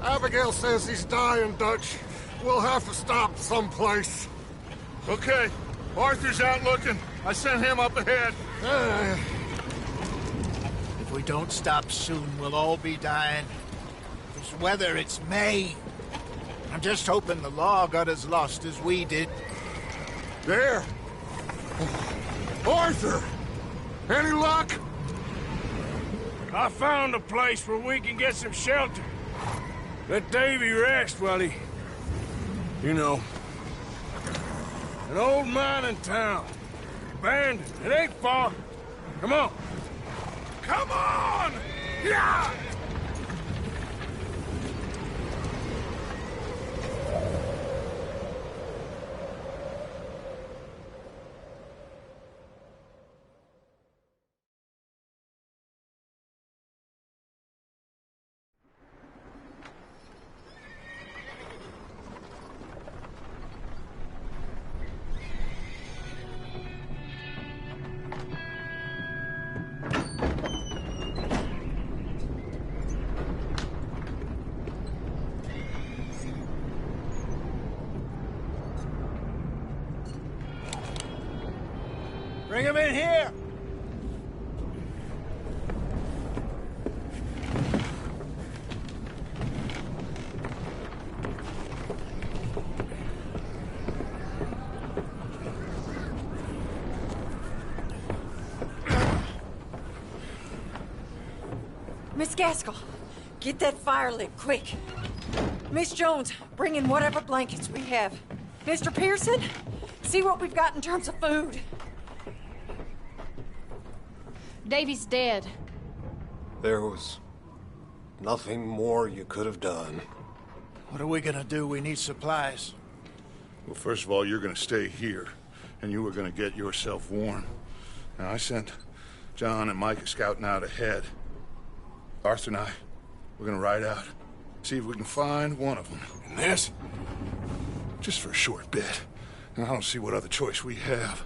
Abigail says he's dying, Dutch. We'll have to stop someplace. Okay. Arthur's out looking. I sent him up ahead. If we don't stop soon, we'll all be dying. This weather, it's May. I'm just hoping the law got as lost as we did. There! Arthur! Any luck? I found a place where we can get some shelter. Let Davy rest while he... You know. An old mining town. Abandoned. It ain't far. Come on. Come on! Yeah! Bring him in here! Miss Gaskell, get that fire lit, quick. Miss Jones, bring in whatever blankets we have. Mr. Pearson, see what we've got in terms of food. Davy's dead. There was nothing more you could have done. What are we gonna do? We need supplies. Well, first of all, you're gonna stay here, and you were gonna get yourself warm. Now, I sent John and Micah scouting out ahead. Arthur and I, we're gonna ride out, see if we can find one of them. And this, just for a short bit. And I don't see what other choice we have.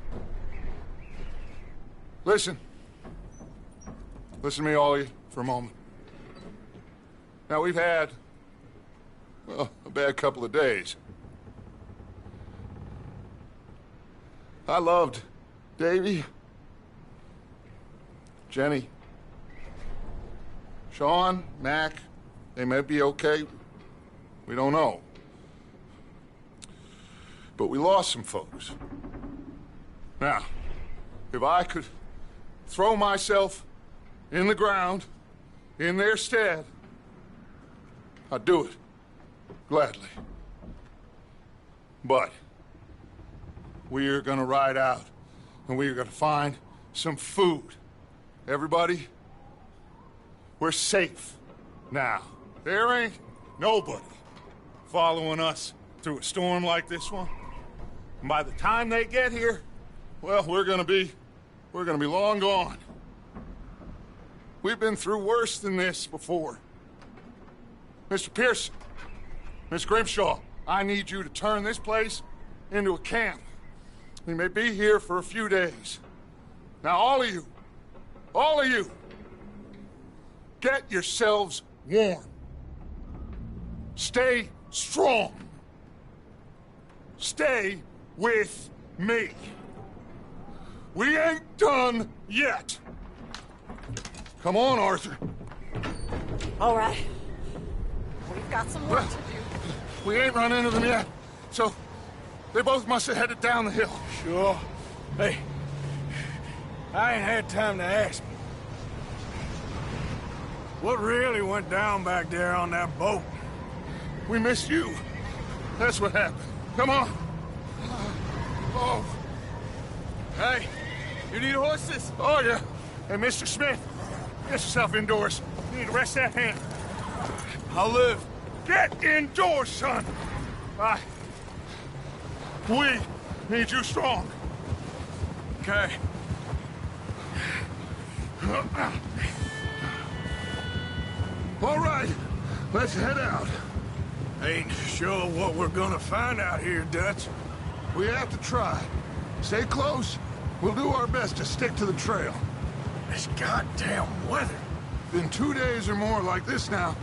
Listen. Listen to me, all of you, for a moment. Now, we've had, well, a bad couple of days. I loved Davy, Jenny, Sean, Mac. They may be okay. We don't know. But we lost some folks. Now, if I could throw myself in the ground, in their stead, I'd do it, gladly. But we are gonna ride out, and we are gonna find some food. Everybody, we're safe now. There ain't nobody following us through a storm like this one. And by the time they get here, well, we're gonna be long gone. We've been through worse than this before. Mr. Pearson, Miss Grimshaw, I need you to turn this place into a camp. We may be here for a few days. Now, all of you, get yourselves warm. Stay strong. Stay with me. We ain't done yet. Come on, Arthur. All right. We've got some work to do. We ain't run into them yet, so they both must have headed down the hill. Sure. Hey, I ain't had time to ask. What really went down back there on that boat? We missed you. That's what happened. Come on. Oh. Hey, you need horses? Oh, yeah. Hey, Mr. Smith, get yourself indoors. You need to rest that hand. I'll live. Get indoors, son. We need you strong. Okay. All right, let's head out. Ain't sure what we're gonna find out here, Dutch. We have to try. Stay close. We'll do our best to stick to the trail. This goddamn weather. Been 2 days or more like this now.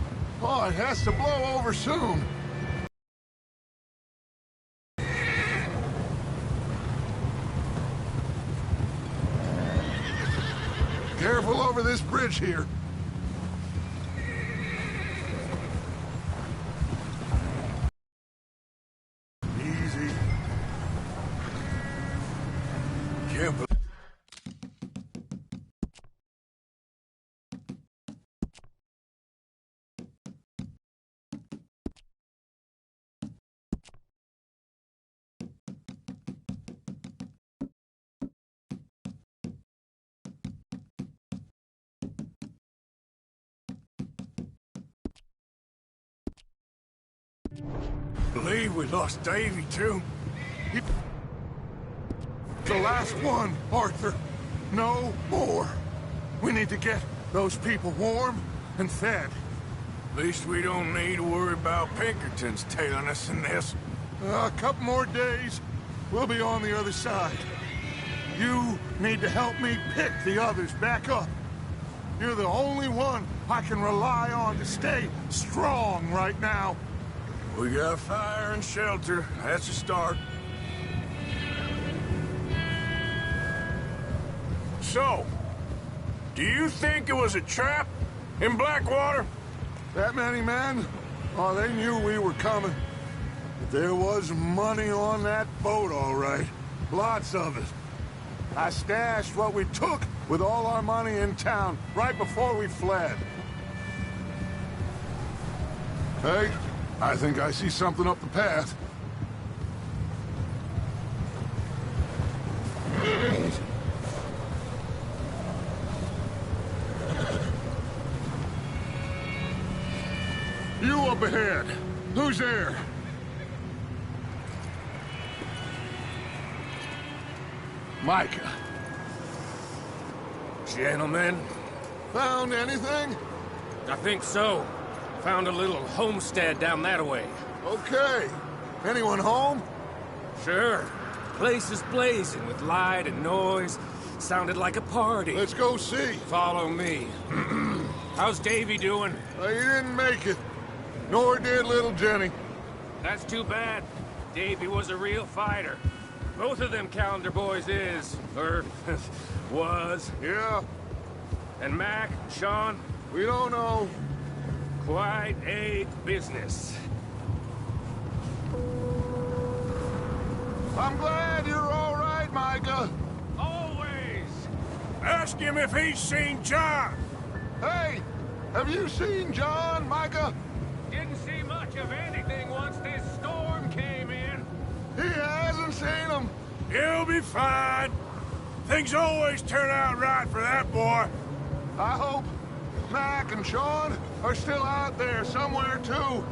Oh, it has to blow over soon. Careful over this bridge here. Easy. Can't believe... Believe we lost Davy, too. The last one, Arthur. No more. We need to get those people warm and fed. At least we don't need to worry about Pinkertons tailing us in this. A couple more days, we'll be on the other side. You need to help me pick the others back up. You're the only one I can rely on to stay strong right now. We got fire and shelter. That's a start. So, do you think it was a trap in Blackwater? That many men? Oh, they knew we were coming. But there was money on that boat, all right. Lots of it. I stashed what we took with all our money in town right before we fled. Hey, I think I see something up the path. You up ahead. Who's there? Micah. Gentlemen, Found anything? I think so. Found a little homestead down that way. Okay. Anyone home? Sure. Place is blazing with light and noise. Sounded like a party. Let's go see. Follow me. How's Davy doing? He didn't make it. Nor did little Jenny. That's too bad. Davy was a real fighter. Both of them Calendar boys is, or was. Yeah, And Mac, Sean, we don't know. quite a business. I'm glad you're all right, Micah. Always! Ask him if he's seen John. Hey, have you seen John, Micah? Didn't see much of anything once this storm came in. He hasn't seen him. He'll be fine. Things always turn out right for that boy. I hope Mac and Sean are still out there somewhere, too.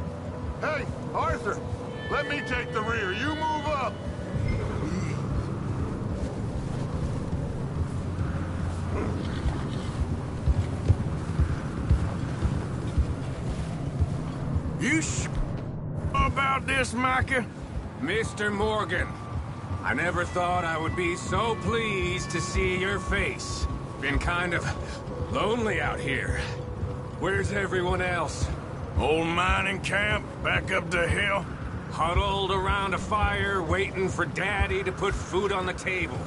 Hey, Arthur, let me take the rear. You move up. You about this, Micah? Mr. Morgan, I never thought I would be so pleased to see your face. Been kind of lonely out here. Where's everyone else? Old mining camp back up the hill. Huddled around a fire, waiting for Daddy to put food on the table.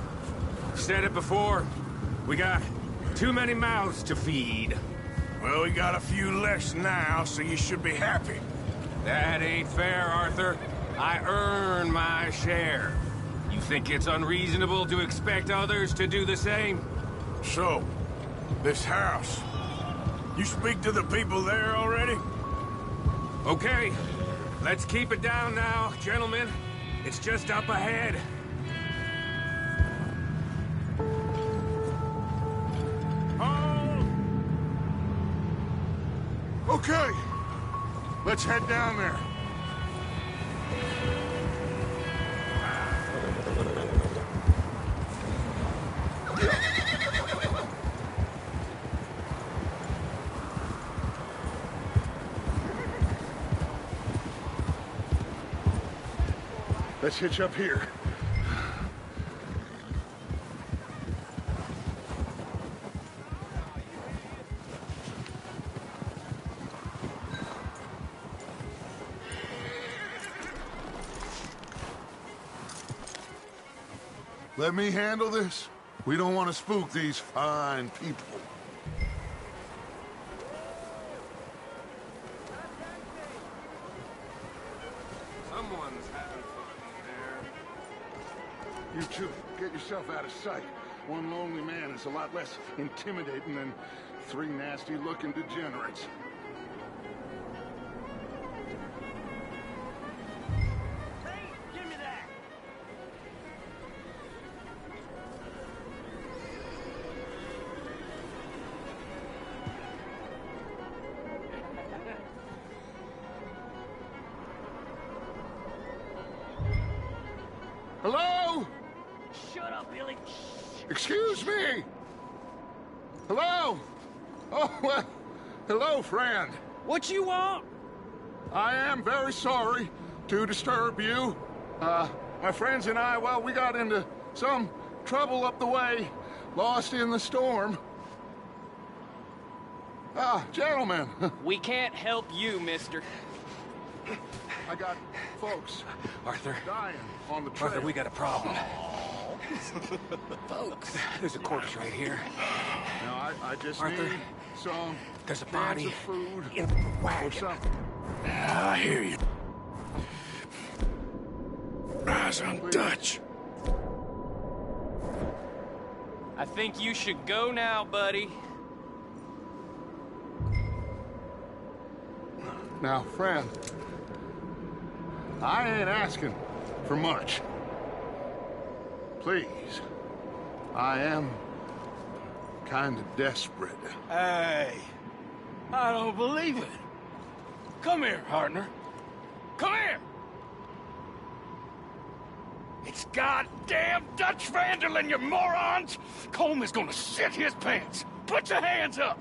Said it before, we got too many mouths to feed. Well, we got a few less now, so you should be happy. That ain't fair, Arthur. I earn my share. You think it's unreasonable to expect others to do the same? So, this house. You speak to the people there already? Okay, let's keep it down now, gentlemen. It's just up ahead. Hold! Okay, let's head down there. Let's hitch up here. Let me handle this. We don't want to spook these fine people. Someone's having fun there. You two, get yourself out of sight. One lonely man is a lot less intimidating than three nasty-looking degenerates. Hello? Shut up, Billy. Excuse me? Hello? Oh, well, hello, friend. What you want? I am very sorry to disturb you. My friends and I, well, we got into some trouble up the way, lost in the storm. Gentlemen. We can't help you, mister. I got folks Arthur. dying on the trail. Arthur, we got a problem. Folks. There's a corpse right here. Now, I just Arthur, need some there's a cans body of food in the or wagon. something. I hear you. Rise on Dutch. I think you should go now, buddy. Now, friend, I ain't asking for much. Please, I am kind of desperate. Hey, I don't believe it. Come here, partner. Come here. It's goddamn Dutch Vanderlyn, you morons! Colm is gonna shit his pants. Put your hands up.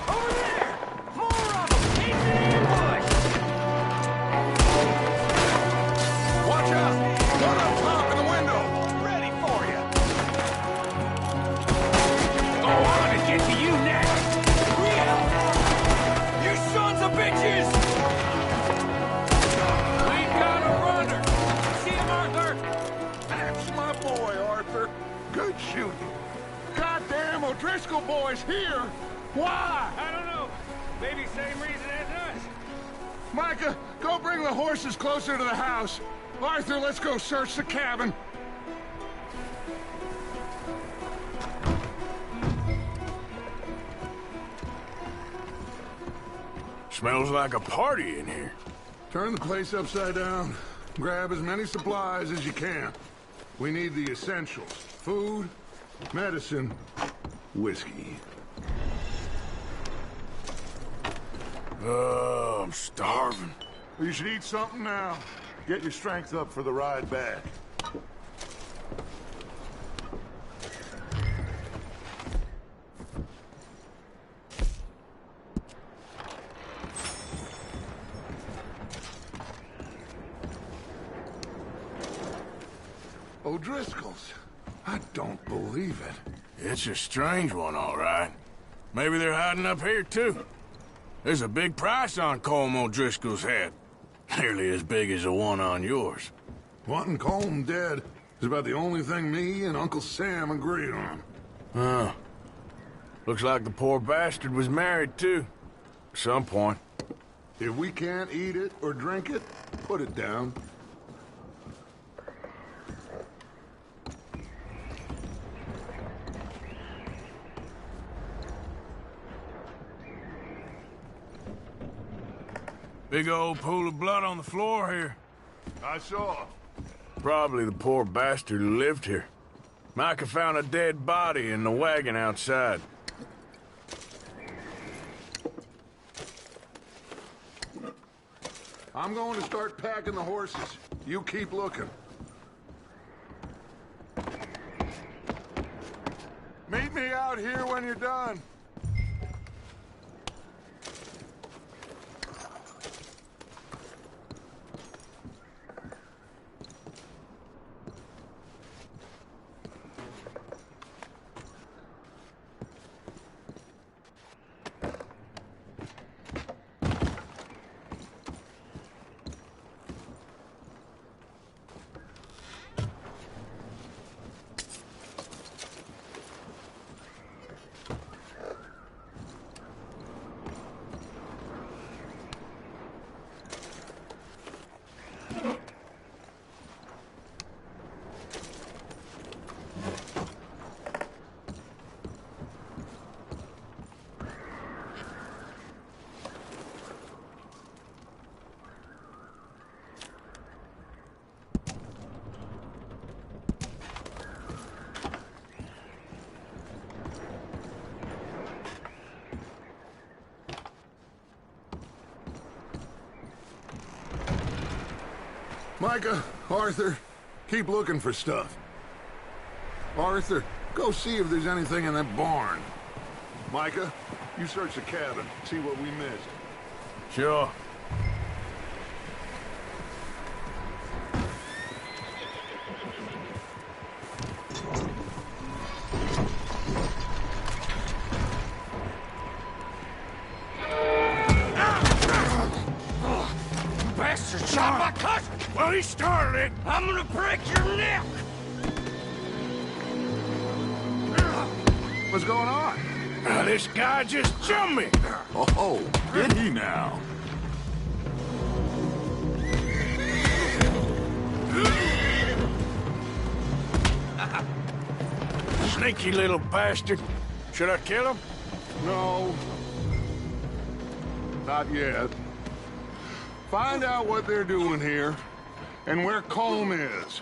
Over there! More of them! Keep the ambush! Watch out! One up top in the window! Ready for you. Go on and get to you next. You sons of bitches! We got a runner! See him, Arthur? That's my boy, Arthur. Good shooting. Goddamn O'Driscoll boys here! Why? I don't know. Maybe same reason as us. Micah, go bring the horses closer to the house. Arthur, let's go search the cabin. Smells like a party in here. Turn the place upside down. Grab as many supplies as you can. We need the essentials. Food, medicine, whiskey. I'm starving. You should eat something now. Get your strength up for the ride back. O'Driscoll's. I don't believe it. It's a strange one, all right. Maybe they're hiding up here, too. There's a big price on Colm O'Driscoll's head. Nearly as big as the one on yours. Wanting Colm dead is about the only thing me and Uncle Sam agree on. Huh. Looks like the poor bastard was married, too. At some point. If we can't eat it or drink it, put it down. Big old pool of blood on the floor here. I saw. Probably the poor bastard who lived here. Micah found a dead body in the wagon outside. I'm going to start packing the horses. You keep looking. Meet me out here when you're done. Micah, Arthur, keep looking for stuff. Arthur, go see if there's anything in that barn. Micah, you search the cabin, see what we missed. Sure. Bastard shot my cousin! Well, he started it. I'm gonna break your neck! What's going on? This guy just jumped me. Oh, did he now? Sneaky little bastard. Should I kill him? No. Not yet. Find out what they're doing here, and where Colm is.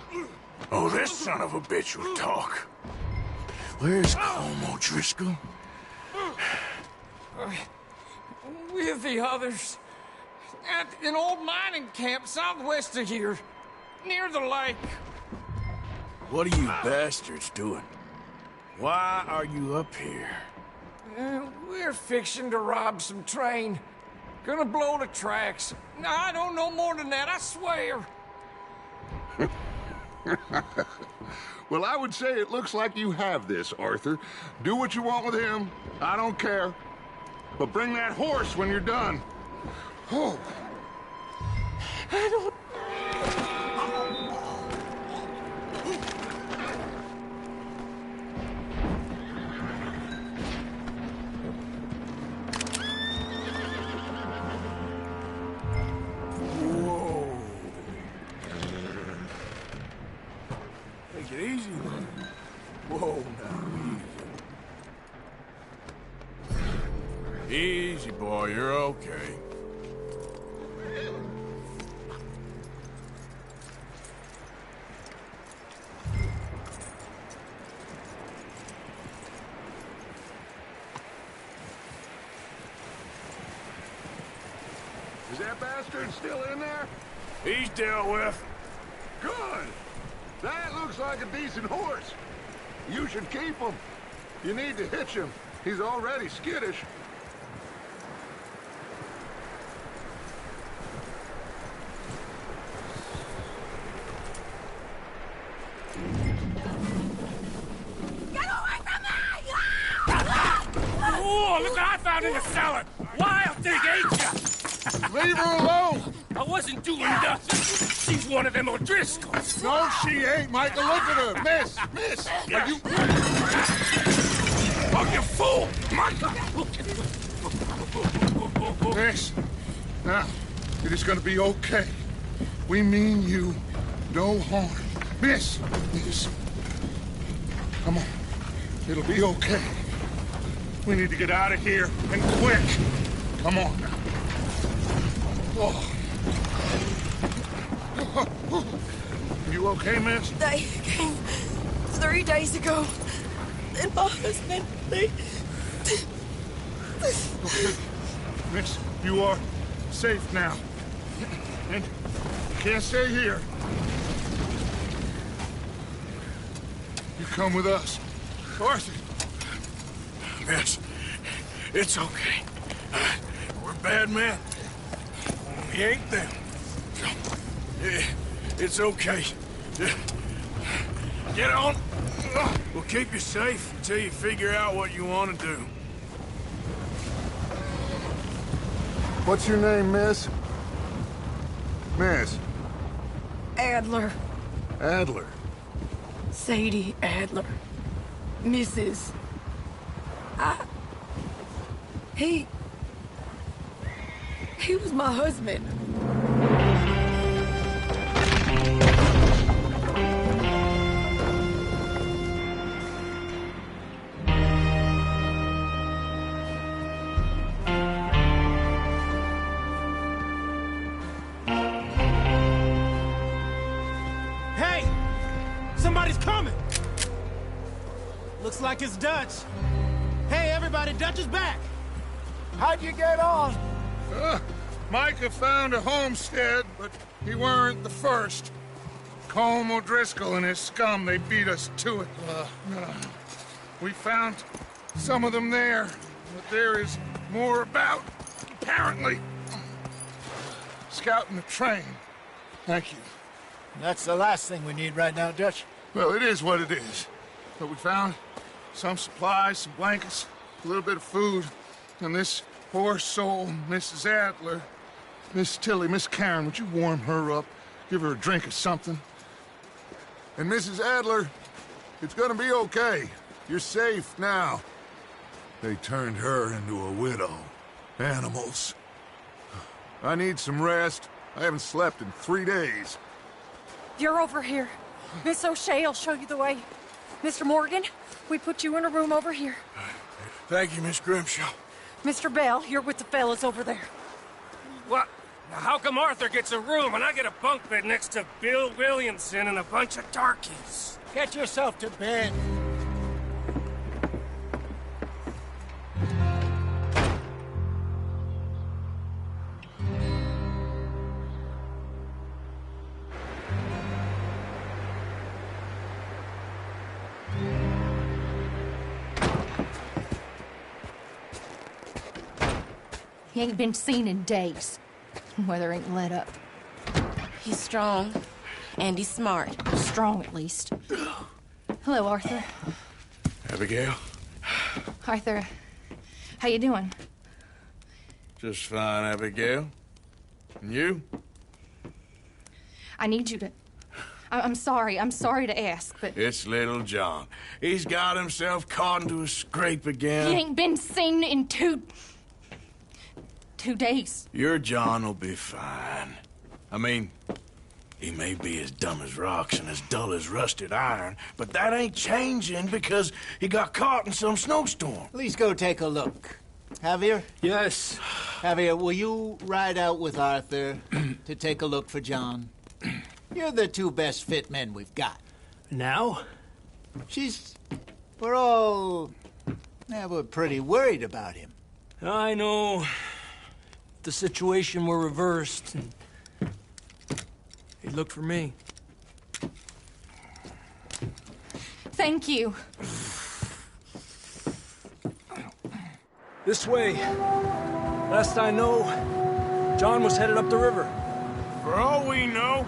Oh, this son of a bitch will talk. Where's Colm O'Driscoll? With the others. At an old mining camp southwest of here. Near the lake. What are you bastards doing? Why are you up here? We're fixing to rob some train. Gonna blow the tracks. I don't know more than that, I swear. Well, I would say it looks like you have this, Arthur. Do what you want with him. I don't care. But bring that horse when you're done. Oh. I don't... Whoa. Take it easy, man. Whoa, now, easy. Easy, boy, you're okay. Is that bastard still in there? He's dealt with. Good. That looks like a decent horse. You should keep him. You need to hitch him. He's already skittish. Oh, look what I found in the cellar! Wild thing, ain't ya? Leave her alone! I wasn't doing nothing. She's one of them O'Driscolls. No, she ain't, Michael. Look at her. Miss! Miss! Are you... Oh, you fool! Michael! Miss, now, it is gonna be okay. We mean you no harm. Miss! Miss. Come on. It'll be okay. We need to get out of here, and quick. Come on now. Oh. You okay, miss? They came 3 days ago. And my husband, they... Okay. Miss, you are safe now. And you can't stay here. You come with us. Arthur. Miss, it's okay. We're bad men. We ain't them. It's okay. Get on. We'll keep you safe until you figure out what you want to do. What's your name, miss? Miss? Adler. Adler. Sadie Adler. Mrs. He was my husband. Hey! Somebody's coming! Looks like it's Dutch. Hey, everybody, Dutch is back! How'd you get on? Micah found a homestead, but he weren't the first. Colm O'Driscoll and his scum, they beat us to it. We found some of them there, but there is more about, apparently. Scouting the train. Thank you. That's the last thing we need right now, Dutch. Well, it is what it is. But we found some supplies, some blankets, a little bit of food, and this poor soul, Mrs. Adler. Miss Tilly, Miss Karen, would you warm her up? Give her a drink or something? And Mrs. Adler, it's gonna be okay. You're safe now. They turned her into a widow. Animals. I need some rest. I haven't slept in 3 days. You're over here. Miss O'Shea will show you the way. Mr. Morgan, we put you in a room over here. Thank you, Miss Grimshaw. Mr. Bell, you're with the fellas over there. What? How come Arthur gets a room and I get a bunk bed next to Bill Williamson and a bunch of darkies? Get yourself to bed. He ain't been seen in days. Weather ain't let up. He's strong, and he's smart. Strong, at least. Hello, Arthur. Abigail? Arthur, how you doing? Just fine, Abigail. And you? I need you to... I'm sorry to ask, but... It's little John. He's got himself caught into a scrape again. He ain't been seen in 2 days. Your John will be fine. I mean, he may be as dumb as rocks and as dull as rusted iron, but that ain't changing because he got caught in some snowstorm. Please go take a look. Javier? Yes. Javier, will you ride out with Arthur to take a look for John? You're the 2 best fit men we've got. Now? We're pretty worried about him. I know. The situation were reversed, and he'd look for me. Thank you. This way. Last I know, John was headed up the river. For all we know,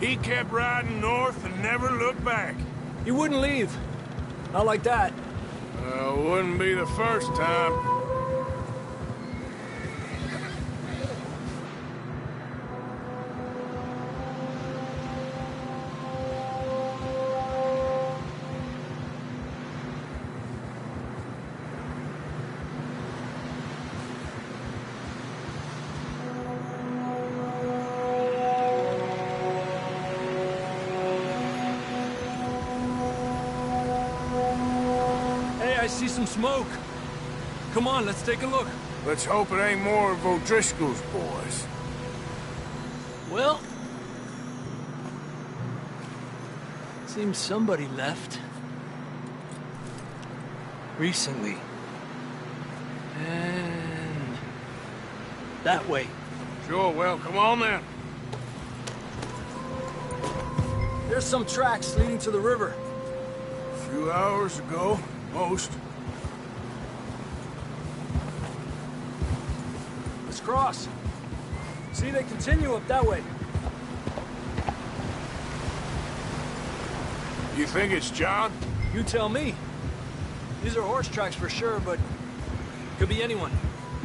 he kept riding north and never looked back. He wouldn't leave. Not like that. Wouldn't be the first time. I see some smoke. Come on, let's take a look. Let's hope it ain't more of O'Driscoll's boys. Well... seems somebody left. Recently. And... that way. Sure, well, come on then. There's some tracks leading to the river. A few hours ago, most. Let's cross. See, they continue up that way. You think it's John? You tell me. These are horse tracks for sure, but could be anyone.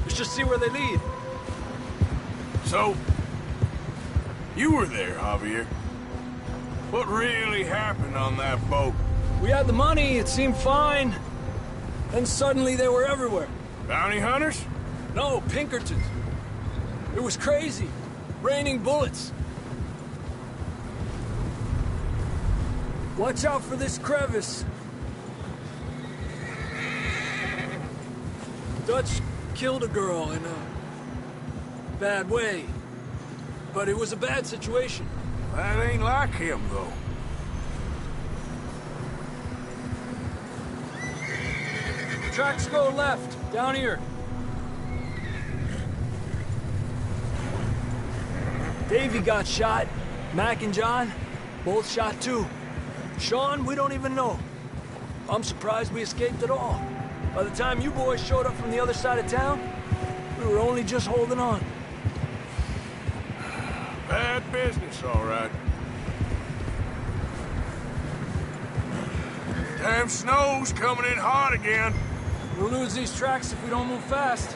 Let's just see where they lead. So, you were there, Javier. What really happened on that boat? We had the money, it seemed fine. Then suddenly they were everywhere. Bounty hunters? No, Pinkertons. It was crazy. Raining bullets. Watch out for this crevice. Dutch killed a girl in a bad way. But it was a bad situation. That ain't like him, though. Tracks go left, down here. Davey got shot. Mac and John, both shot too. Sean, we don't even know. I'm surprised we escaped at all. By the time you boys showed up from the other side of town, we were only just holding on. Bad business, all right. Damn snow's coming in hard again. We'll lose these tracks if we don't move fast.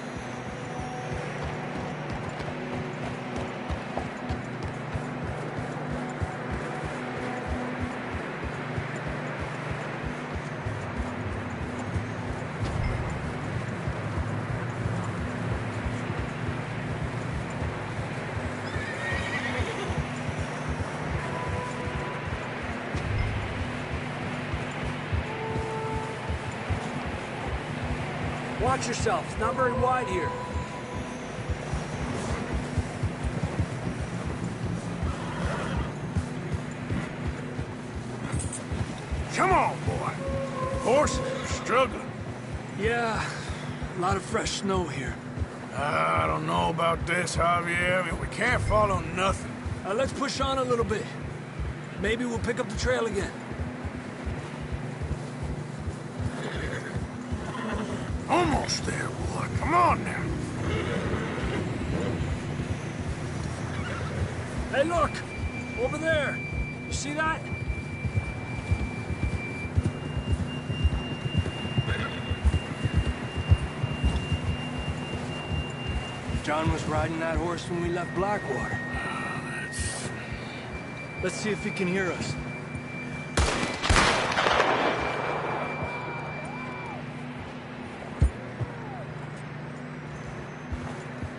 Watch yourself. It's not very wide here. Come on, boy. Horses are struggling. Yeah, a lot of fresh snow here. I don't know about this, Javier. We can't follow nothing. Let's push on a little bit. Maybe we'll pick up the trail again. Almost there, boy. Come on now. Hey, look! Over there! You see that? John was riding that horse when we left Blackwater. Let's see if he can hear us.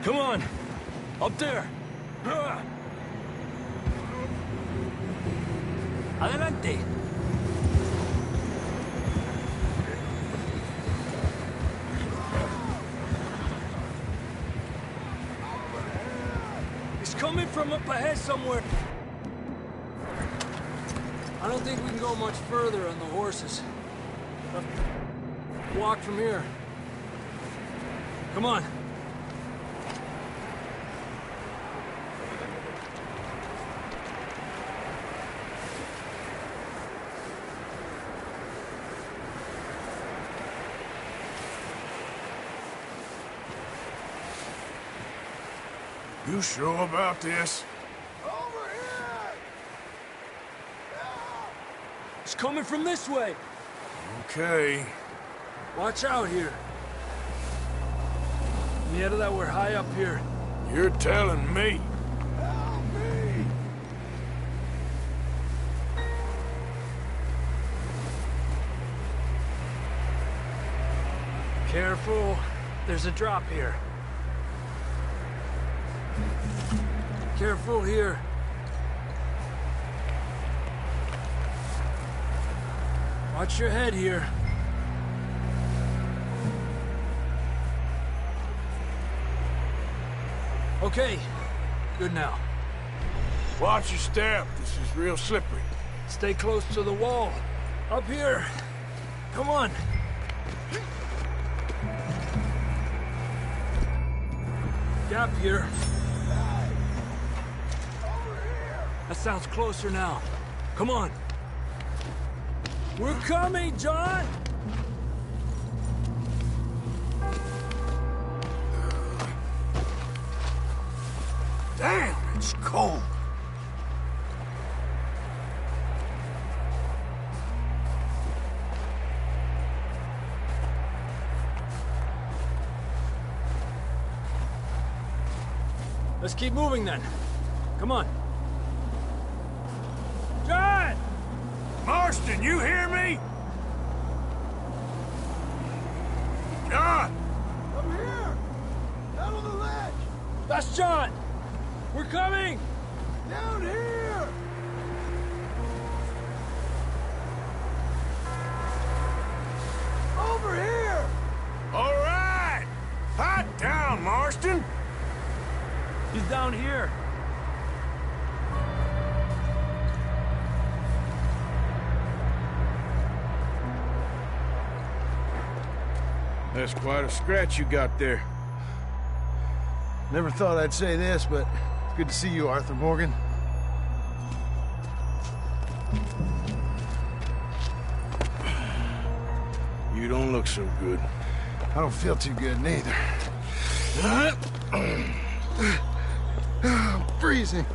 Come on! Up there! Adelante! He's coming from up ahead somewhere. I don't think we can go much further on the horses. Walk from here. Come on. You sure about this? Over here! It's coming from this way. Okay. Watch out here. Mierda, that we're high up here. You're telling me. Help me! Careful. There's a drop here. Careful here. Watch your head here. Okay. Good now. Watch your step. This is real slippery. Stay close to the wall. Up here. Come on. Gap here. That sounds closer now. Come on. We're coming, John! Damn, it's cold. Let's keep moving then. Come on. John! Marston, you hear me? John! I'm here! Down on the ledge! That's John! We're coming! Down here! Over here! All right! Hot down, Marston! He's down here. That's quite a scratch you got there. Never thought I'd say this, but Good to see you, Arthur Morgan. You don't look so good. I don't feel too good, neither. I'm freezing.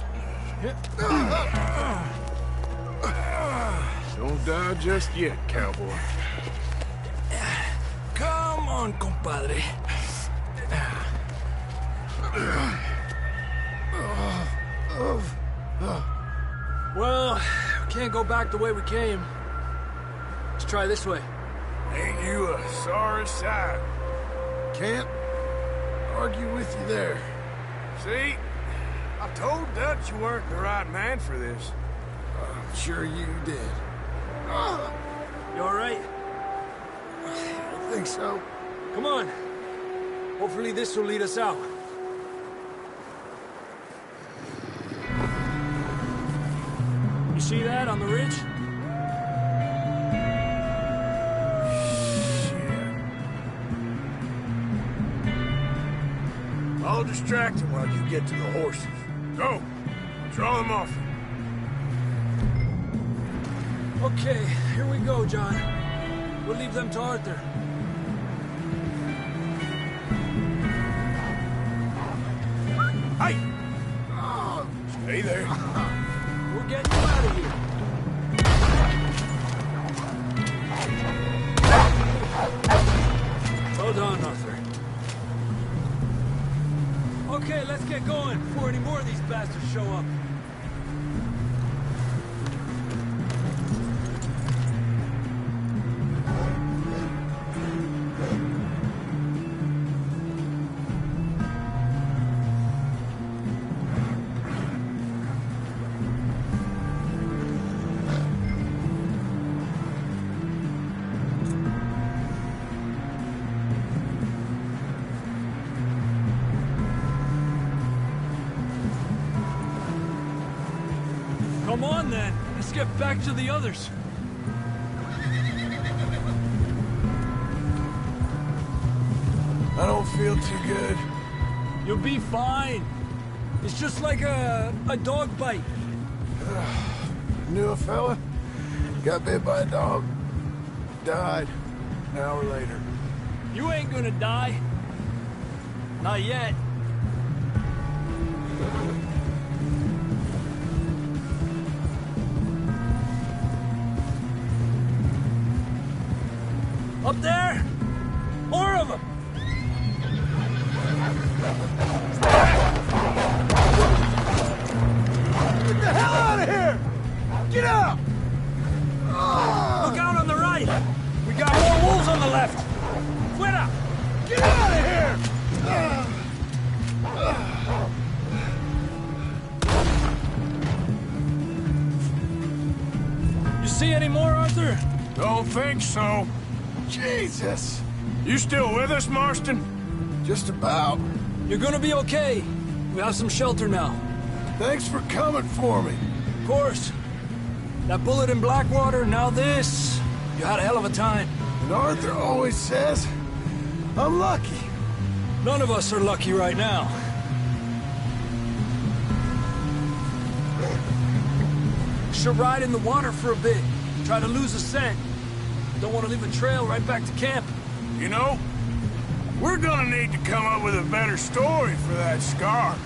Don't die just yet, cowboy. Come on, compadre. Well, we can't go back the way we came. Let's try this way. Ain't you a sorry sight? Can't argue with you there. See? I told Dutch you weren't the right man for this. I'm sure you did. You all right? I think so. Come on. Hopefully this will lead us out. You see that on the ridge? I'll distract him while you get to the horses. Go! Draw them off. Okay, here we go, John. We'll leave them to Arthur. Hey! Stay there. We're getting you out of here. Well done, Arthur. Okay, let's get going before any more of these bastards show up. Come on, then. Let's get back to the others. I don't feel too good. You'll be fine. It's just like a dog bite. Knew a fella? Got bit by a dog. Died an hour later. You ain't gonna die. Not yet. Up there? More of them! Get the hell out of here! Get out! Look out on the right! We got more wolves on the left! Fuera! Get out of here! You see any more, Arthur? Don't think so. Jesus! You still with us, Marston? Just about. You're gonna be okay. We have some shelter now. Thanks for coming for me. Of course. That bullet in Blackwater, now this. You had a hell of a time. And Arthur always says, I'm lucky. None of us are lucky right now. Should ride in the water for a bit. Try to lose a scent. Don't want to leave a trail right back to camp. You know, we're gonna need to come up with a better story for that scar.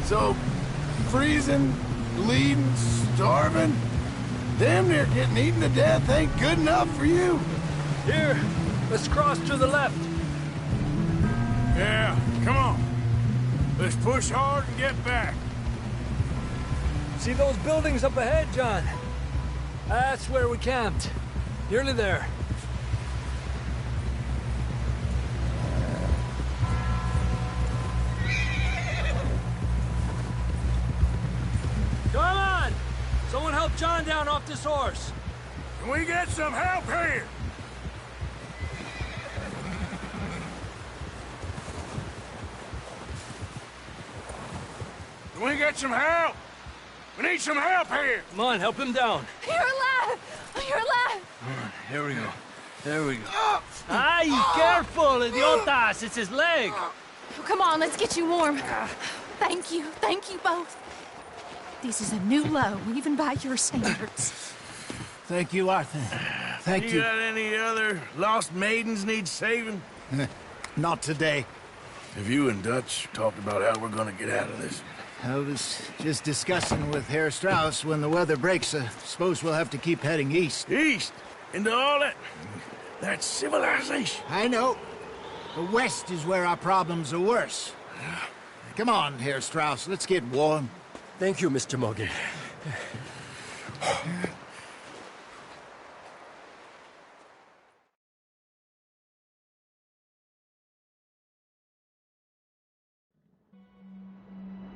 So, freezing, bleeding, starving, damn near getting eaten to death ain't good enough for you. Here, let's cross to the left. Yeah, come on. Let's push hard and get back. See those buildings up ahead, John? That's where we camped. Nearly there. Come on! Someone help John down off this horse. Can we get some help here? Can we get some help? We need some help here! Come on, help him down. You're alive! You're alive! Here we go. There we go. Ay, careful, idiotas! It's his leg! Come on, let's get you warm. Thank you both. This is a new low, even by your standards. Thank you, Arthur. Thank you. You got any other lost maidens need saving? Not today. Have you and Dutch talked about how we're gonna get out of this? I was just discussing with Herr Strauss when the weather breaks. I suppose we'll have to keep heading east. East? Into all that... That's civilization. I know. The west is where our problems are worse. Come on, Herr Strauss, let's get warm. Thank you, Mr. Morgan.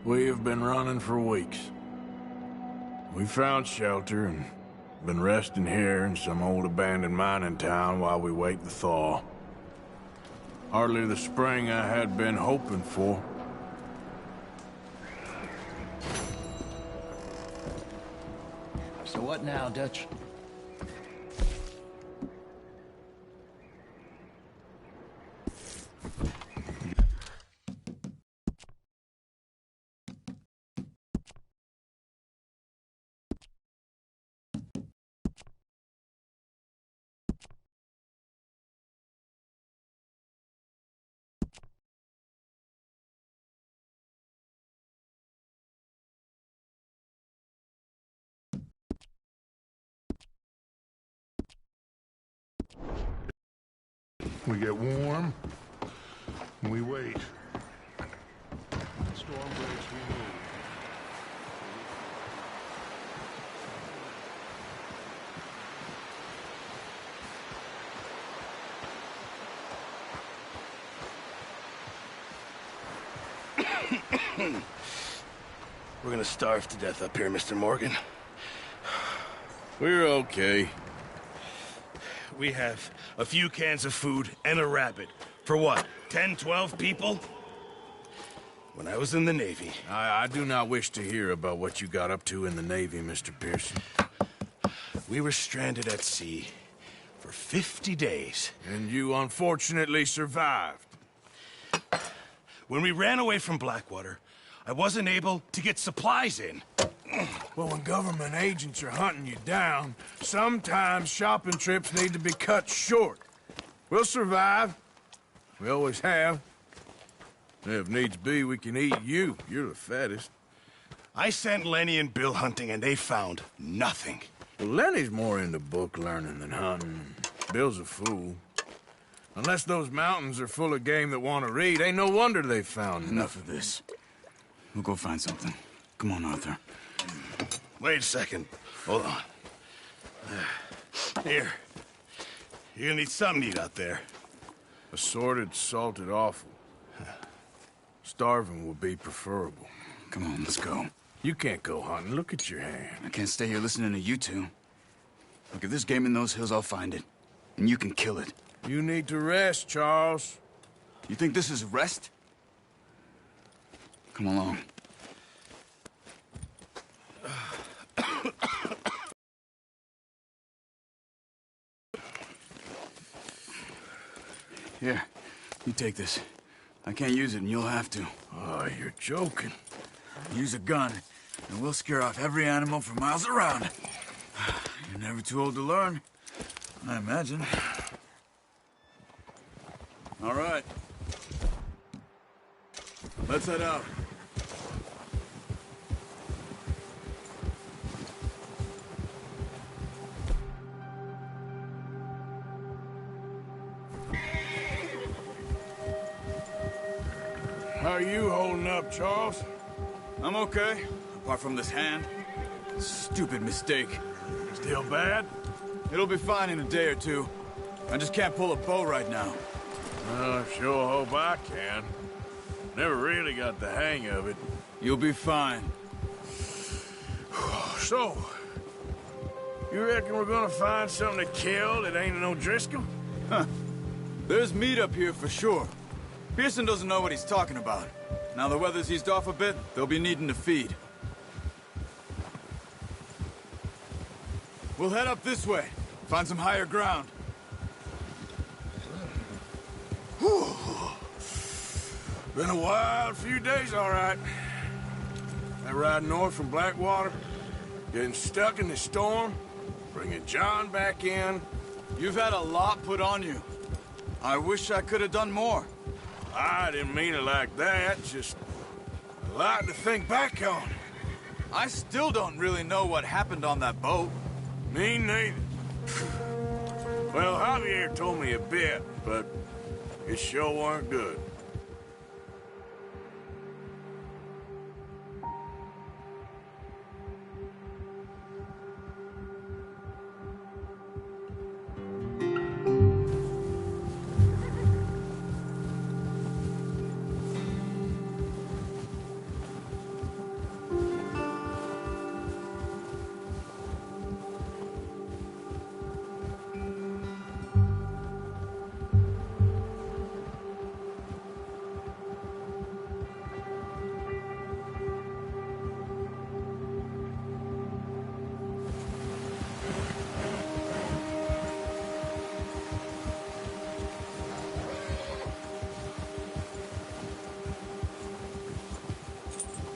We have been running for weeks. We found shelter and been resting here in some old abandoned mining town while we wait the thaw. Hardly the spring I had been hoping for. So what now, Dutch? We get warm, and we wait. When the storm breaks, we move. We're gonna starve to death up here, Mr. Morgan. We're okay. We have a few cans of food and a rabbit. For what, 10, 12 people? When I was in the Navy... I do not wish to hear about what you got up to in the Navy, Mr. Pearson. We were stranded at sea for 50 days. And you unfortunately survived. When we ran away from Blackwater, I wasn't able to get supplies in. Well, when government agents are hunting you down, sometimes shopping trips need to be cut short. We'll survive. We always have. If needs be, we can eat you. You're the fattest. I sent Lenny and Bill hunting, and they found nothing. Well, Lenny's more into book learning than hunting. Bill's a fool. Unless those mountains are full of game that want to read, ain't no wonder they found Enough of this. We'll go find something. Come on, Arthur. Wait a second. Hold on. Here. You're gonna need something to eat out there. Assorted, salted offal. Starving would be preferable. Come on, let's go. You can't go hunting. Look at your hand. I can't stay here listening to you two. Look, if there's game in those hills, I'll find it. And you can kill it. You need to rest, Charles. You think this is rest? Come along. Here, you take this. I can't use it, and you'll have to. Oh, you're joking. Use a gun, and we'll scare off every animal for miles around. You're never too old to learn, I imagine. All right. Let's head out. How are you holding up, Charles? I'm okay, apart from this hand. Stupid mistake. Still bad? It'll be fine in a day or two. I just can't pull a bow right now. I sure hope I can. Never really got the hang of it. You'll be fine. So, you reckon we're gonna find something to kill that ain't no Driscoll? Huh. There's meat up here for sure. Pearson doesn't know what he's talking about. Now the weather's eased off a bit, they'll be needing to feed. We'll head up this way. Find some higher ground. Whew. Been a wild few days, all right. That ride north from Blackwater, getting stuck in the storm, bringing John back in. You've had a lot put on you. I wish I could have done more. I didn't mean it like that, just a lot to think back on. I still don't really know what happened on that boat. Me neither. Well, Javier told me a bit, but it sure weren't good.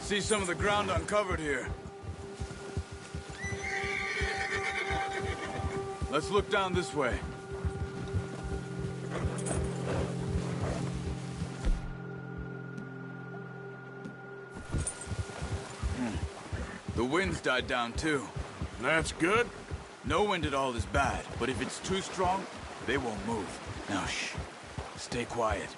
See some of the ground uncovered here. Let's look down this way. The wind's died down too. That's good. No wind at all is bad, but if it's too strong, they won't move. Now shh. Stay quiet.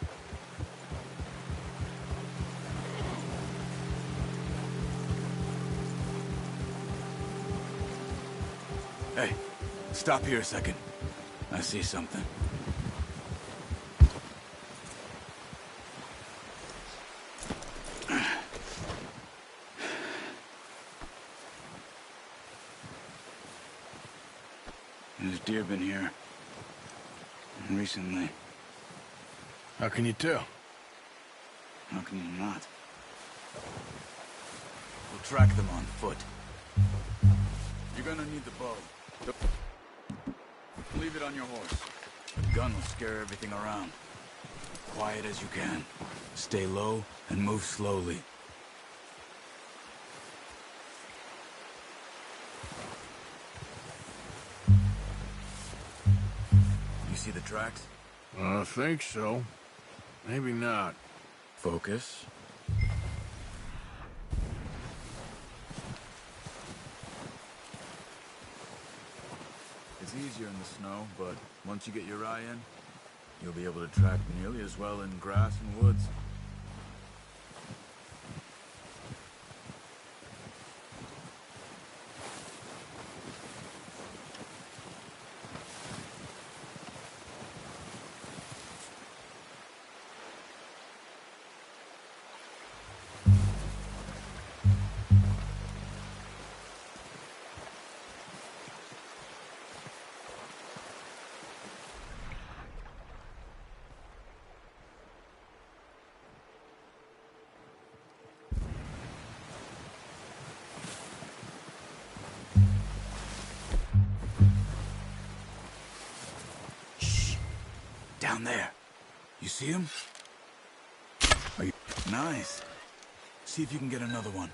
Hey, stop here a second. I see something. There's deer been here. Recently. How can you tell? How can you not? We'll track them on foot. You're gonna need the bow. Leave it on your horse. The gun will scare everything around. Quiet as you can. Stay low and move slowly. You see the tracks? I think so. Maybe not. Focus. It's easier in the snow, but once you get your eye in, you'll be able to track nearly as well in grass and woods. Down there. You see him? Are you... Nice. See if you can get another one.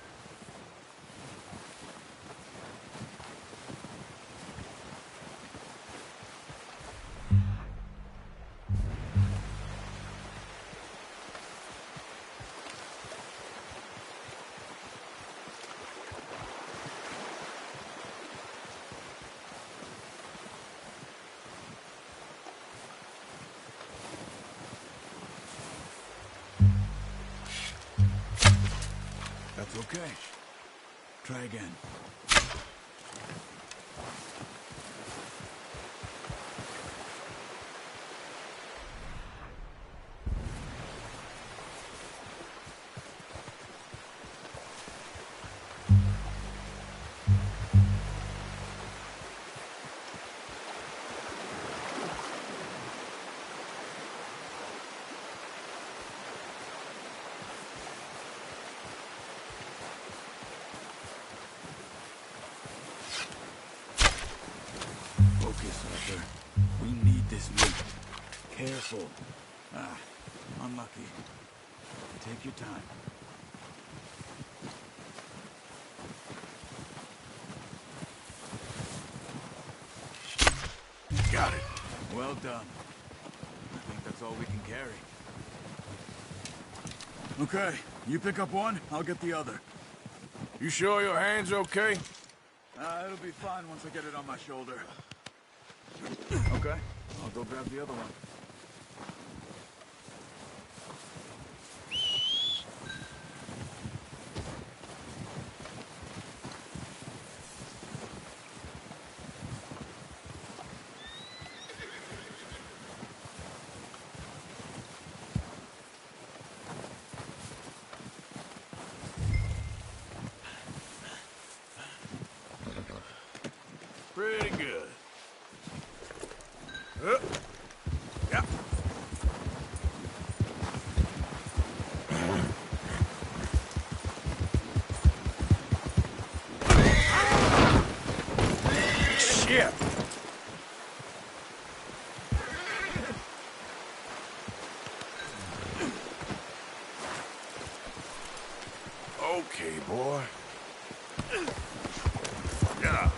That's okay. Try again. Focus, Arthur. We need this meat. Careful. Ah, unlucky. Take your time. Well done. I think that's all we can carry. Okay, you pick up one, I'll get the other. You sure your hand's okay? It'll be fine once I get it on my shoulder. Okay, I'll go grab the other one. Pretty good. Yeah. Shit. Okay, boy. Yeah.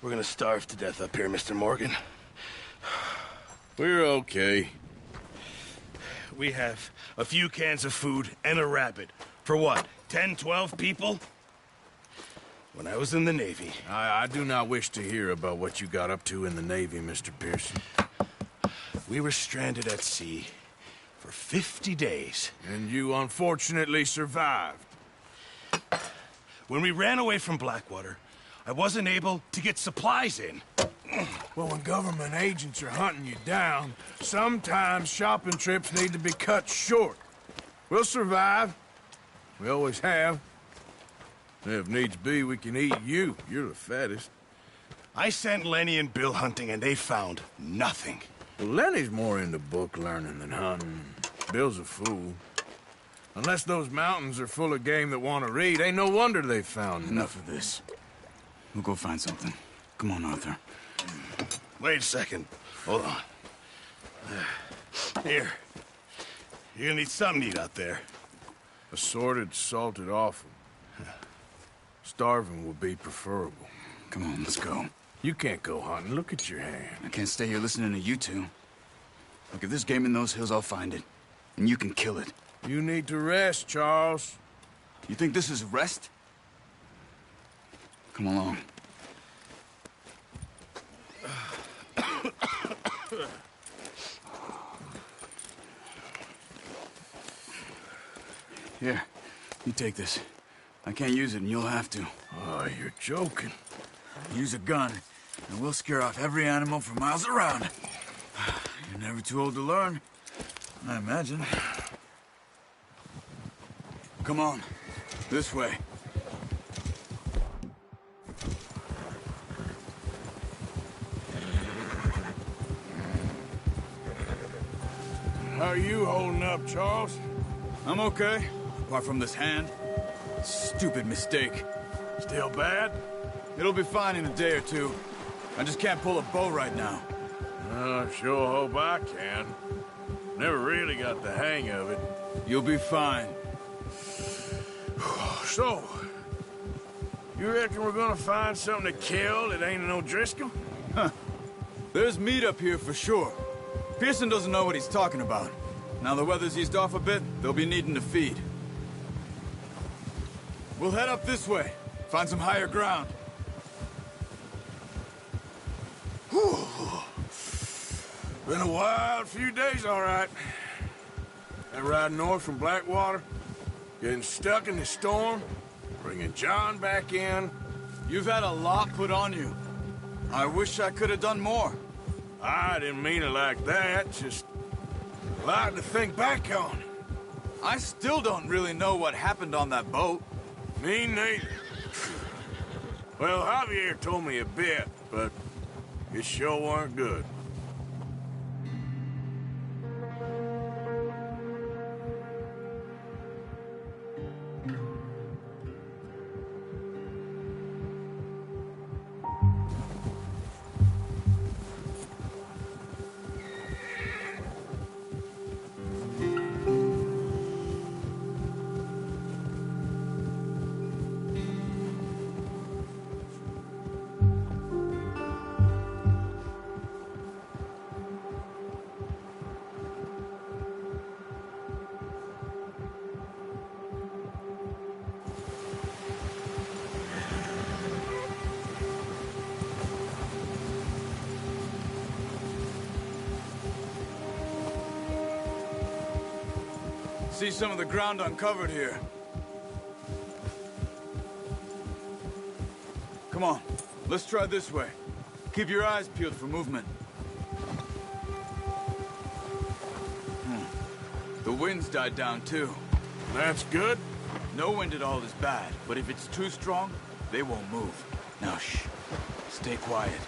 We're gonna starve to death up here, Mr. Morgan. We're okay. We have a few cans of food and a rabbit. For what, 10, 12 people? When I was in the Navy... I do not wish to hear about what you got up to in the Navy, Mr. Pearson. We were stranded at sea for 50 days. And you unfortunately survived. When we ran away from Blackwater, I wasn't able to get supplies in. Well, when government agents are hunting you down, sometimes shopping trips need to be cut short. We'll survive. We always have. If needs be, we can eat you. You're the fattest. I sent Lenny and Bill hunting, and they found nothing. Well, Lenny's more into book learning than hunting. Bill's a fool. Unless those mountains are full of game that want to read, ain't no wonder they found Enough of this. We'll go find something. Come on, Arthur. Wait a second. Hold on. Here. You're gonna need something to eat out there. Assorted, salted offal. Starving would be preferable. Come on, let's go. You can't go hunting. Look at your hand. I can't stay here listening to you two. Look, if there's game in those hills, I'll find it. And you can kill it. You need to rest, Charles. You think this is rest? Come along. Here, you take this. I can't use it, and you'll have to. Oh, you're joking. Use a gun, and we'll scare off every animal for miles around. You're never too old to learn, I imagine. Come on, this way. How are you holding up, Charles? I'm okay, apart from this hand. Stupid mistake. Still bad? It'll be fine in a day or two. I just can't pull a bow right now. I sure hope I can. Never really got the hang of it. You'll be fine. So, you reckon we're gonna find something to kill that ain't an O'Driscoll? Huh. There's meat up here for sure. Pearson doesn't know what he's talking about. Now the weather's eased off a bit, they'll be needing to feed. We'll head up this way. Find some higher ground. Whew. Been a wild few days, all right. That ride north from Blackwater, getting stuck in the storm, bringing John back in. You've had a lot put on you. I wish I could have done more. I didn't mean it like that, just a lot to think back on. I still don't really know what happened on that boat. Me neither. Well, Javier told me a bit, but it sure weren't good. See some of the ground uncovered here. Come on, let's try this way. Keep your eyes peeled for movement. The wind's died down too. That's good. No wind at all is bad, but if it's too strong, they won't move. Now shh, stay quiet.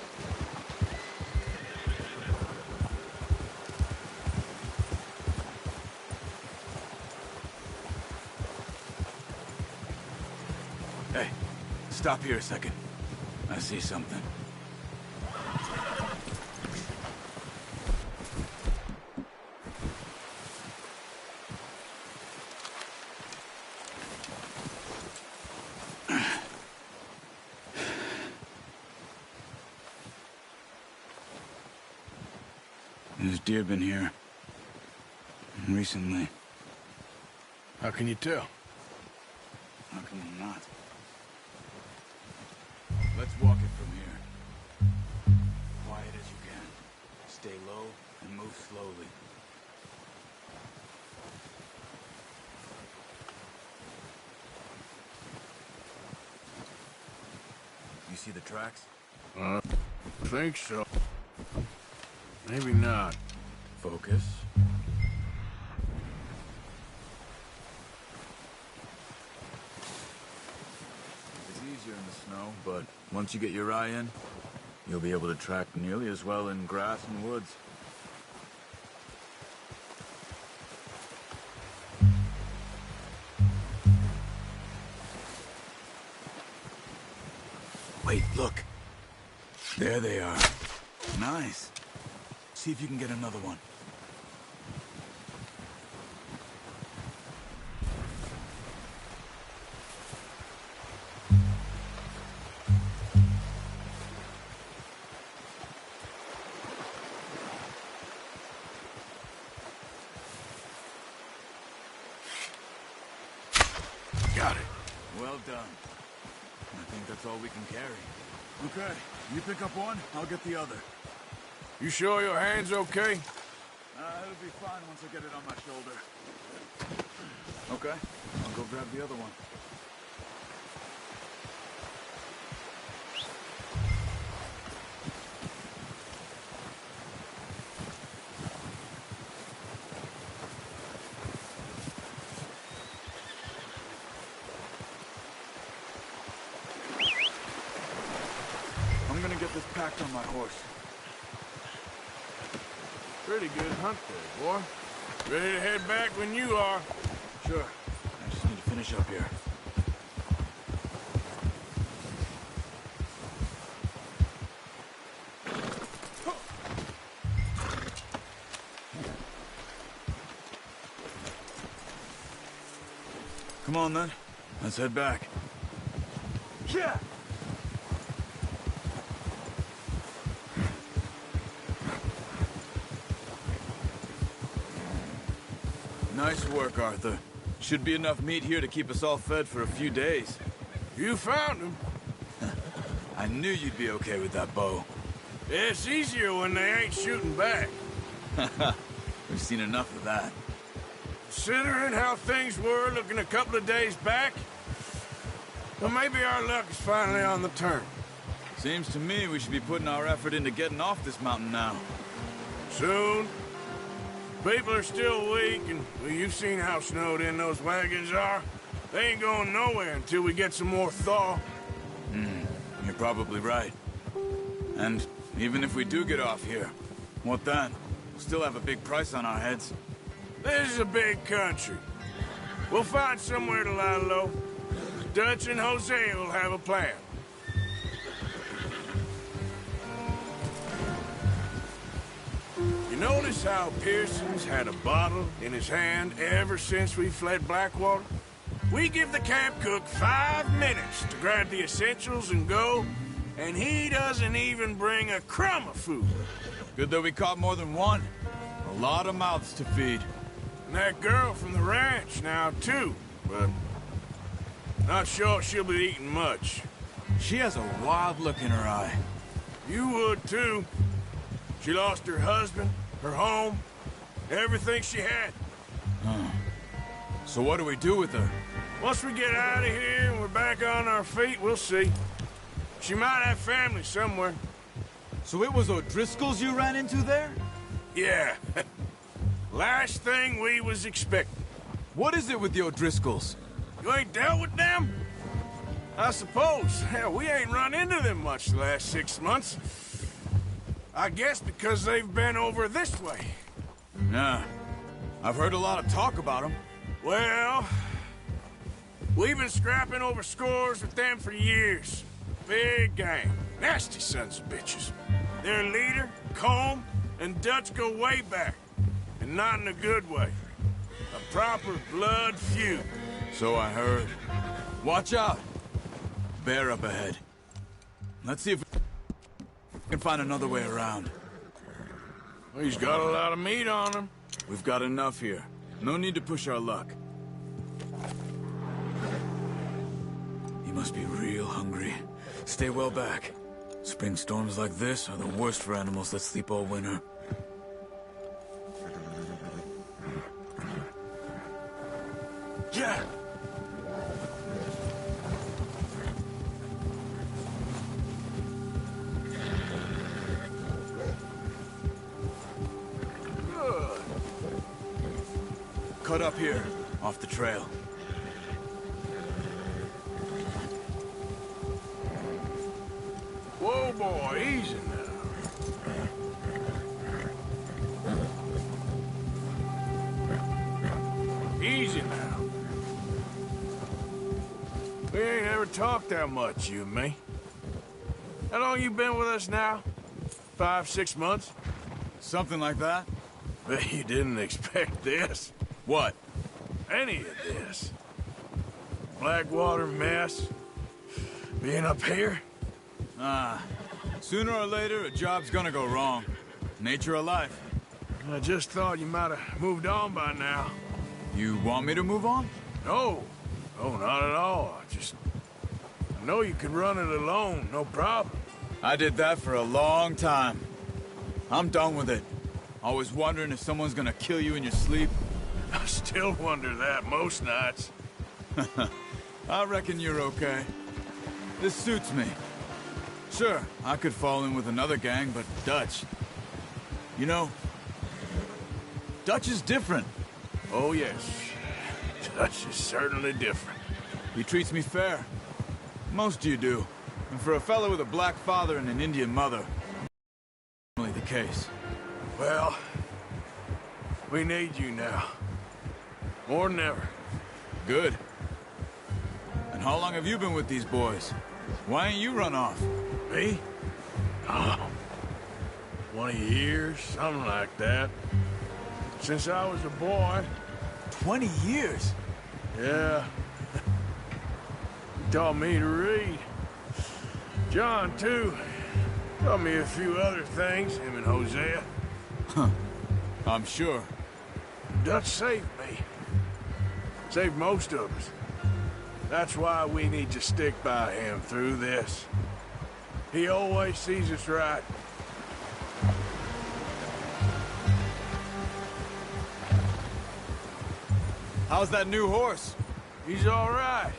Hey, stop here a second. I see something. There's deer been here. Recently. How can you tell? How can you not? Let's walk it from here. Quiet as you can. Stay low and move slowly. You see the tracks? I think so. Maybe not. Focus. It's easier in the snow, but once you get your eye in, you'll be able to track nearly as well in grass and woods. Wait, look. There they are. Nice. See if you can get another one. Got it. Well done. I think that's all we can carry. Okay, you pick up one, I'll get the other. You sure your hand's okay? It'll be fine once I get it on my shoulder. Okay, I'll go grab the other one. I'm gonna get this packed on my horse. Pretty good hunt there, boy. Ready to head back when you are. Sure. I just need to finish up here. Come on, then. Let's head back. Yeah! Nice work, Arthur. Should be enough meat here to keep us all fed for a few days. You found him. I knew you'd be okay with that bow. It's easier when they ain't shooting back. We've seen enough of that. Considering how things were looking a couple of days back, well, maybe our luck is finally on the turn. Seems to me we should be putting our effort into getting off this mountain now. Soon. People are still weak, and well, you've seen how snowed in those wagons are. They ain't going nowhere until we get some more thaw. You're probably right. And even if we do get off here, what then? We'll still have a big price on our heads. This is a big country. We'll find somewhere to lie low. Dutch and Hosea will have a plan. You notice how Pearson's had a bottle in his hand ever since we fled Blackwater? We give the camp cook 5 minutes to grab the essentials and go, and he doesn't even bring a crumb of food. Good that we caught more than one. A lot of mouths to feed. And that girl from the ranch now, too, but not sure she'll be eating much. She has a wild look in her eye. You would, too. She lost her husband, her home, everything she had. So what do we do with her? Once we get out of here and we're back on our feet, we'll see. She might have family somewhere. So it was O'Driscoll's you ran into there? Yeah. Last thing we was expecting. What is it with the O'Driscolls? You ain't dealt with them? I suppose. Hell, we ain't run into them much the last 6 months. I guess because they've been over this way. Nah. I've heard a lot of talk about them. Well, we've been scrapping over scores with them for years. Big gang. Nasty sons of bitches. Their leader, Colm, and Dutch go way back. And not in a good way. A proper blood feud. So I heard. Watch out! Bear up ahead. Let's see if we can find another way around. Well, he's got a lot of meat on him. We've got enough here. No need to push our luck. He must be real hungry. Stay well back. Spring storms like this are the worst for animals that sleep all winter. Yeah! Good. Cut up here, off the trail. Whoa, boy, easy now. Easy now. We ain't ever talked that much, you and me. How long you been with us now? 5, 6 months? Something like that. Bet you didn't expect this. What? Any of this. Blackwater mess. Being up here. Sooner or later, a job's gonna go wrong. Nature of life. I just thought you might have moved on by now. You want me to move on? No. No, not at all. I know you could run it alone, no problem. I did that for a long time. I'm done with it. Always wondering if someone's gonna kill you in your sleep. I still wonder that most nights. I reckon you're okay. This suits me. Sure, I could fall in with another gang, but Dutch... You know, Dutch is different. Oh, yes. Dutch is certainly different. He treats me fair. Most you do. And for a fellow with a black father and an Indian mother, that's the case. Well, We need you now. More than ever. Good. And how long have you been with these boys? Why ain't you run off? Me? Oh, 20 years, something like that. Since I was a boy. 20 years? Yeah. He taught me to read. John, too. Taught me a few other things, him and Hosea. Huh. I'm sure. Dutch saved me. Saved most of us. That's why we need to stick by him through this. He always sees us right. How's that new horse? He's all right.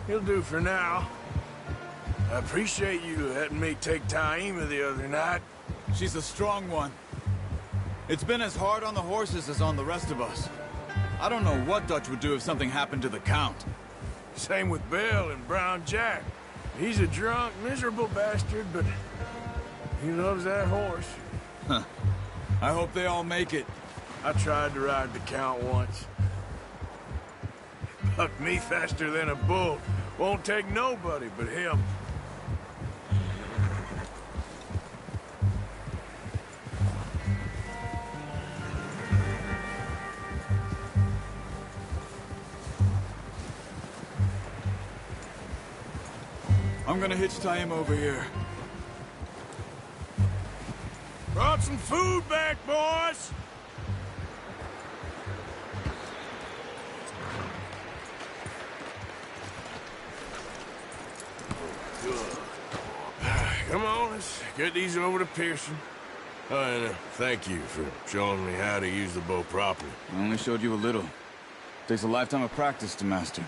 He'll do for now. I appreciate you letting me take Taima the other night. She's a strong one. It's been as hard on the horses as on the rest of us. I don't know what Dutch would do if something happened to the Count. Same with Bill and Brown Jack. He's a drunk, miserable bastard, but he loves that horse. Huh. I hope they all make it. I tried to ride the Count once. Bucked me faster than a bull. Won't take nobody but him. I'm gonna hitch Taima over here. Brought some food back, boys! Good. Come on, let's get these over to Pearson. Oh, and thank you for showing me how to use the bow properly. I only showed you a little. Takes a lifetime of practice to master.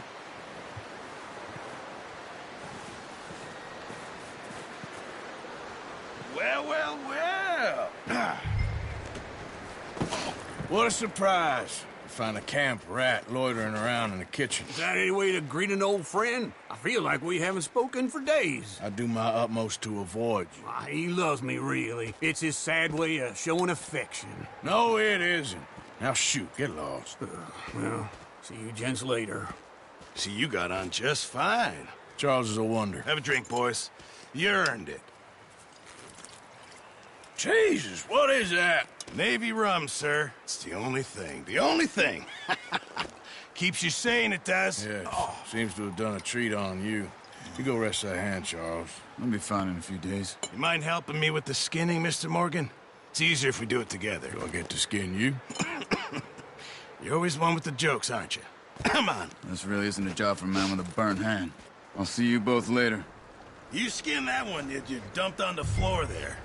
Well, well, well. What a surprise. Find a camp rat loitering around in the kitchen. Is that any way to greet an old friend? I feel like we haven't spoken for days. I do my utmost to avoid you. He loves me, really. It's his sad way of showing affection. No, it isn't. Now shoot, get lost. Well, see you gents later. See, you got on just fine. Charles is a wonder. Have a drink, boys. You earned it. Jesus, what is that? Navy rum, sir. It's the only thing. The only thing. Keeps you sane, it does. Yeah, seems to have done a treat on you. You go rest that hand, Charles. I'll be fine in a few days. You mind helping me with the skinning, Mr. Morgan? It's easier if we do it together. Do I get to skin you? You're always one with the jokes, aren't you? Come on. This really isn't a job for a man with a burnt hand. I'll see you both later. You skinned that one you dumped on the floor there.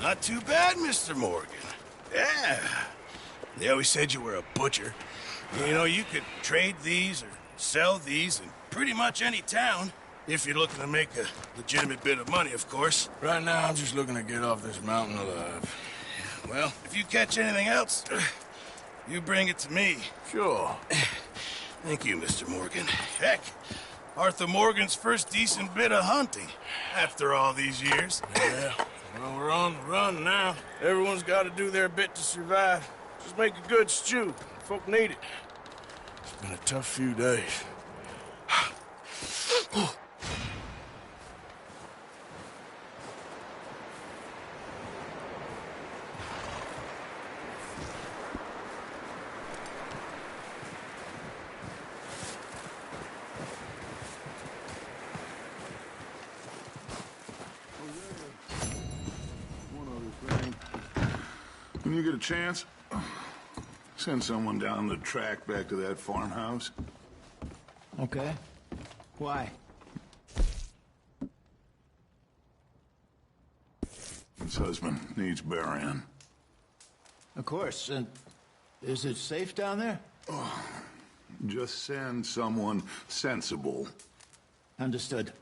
Not too bad, Mr. Morgan. Yeah. They always said you were a butcher. You know, you could trade these or sell these in pretty much any town. If you're looking to make a legitimate bit of money, of course. Right now, I'm just looking to get off this mountain alive. Well, if you catch anything else, you bring it to me. Sure. Thank you, Mr. Morgan. Heck, Arthur Morgan's first decent bit of hunting after all these years. Yeah. Well, we're on the run now. Everyone's got to do their bit to survive. Just make a good stew. Folk need it. It's been a tough few days. When you get a chance, send someone down the track back to that farmhouse. Okay. Why? His husband needs burying. Of course. And is it safe down there? Just send someone sensible. Understood.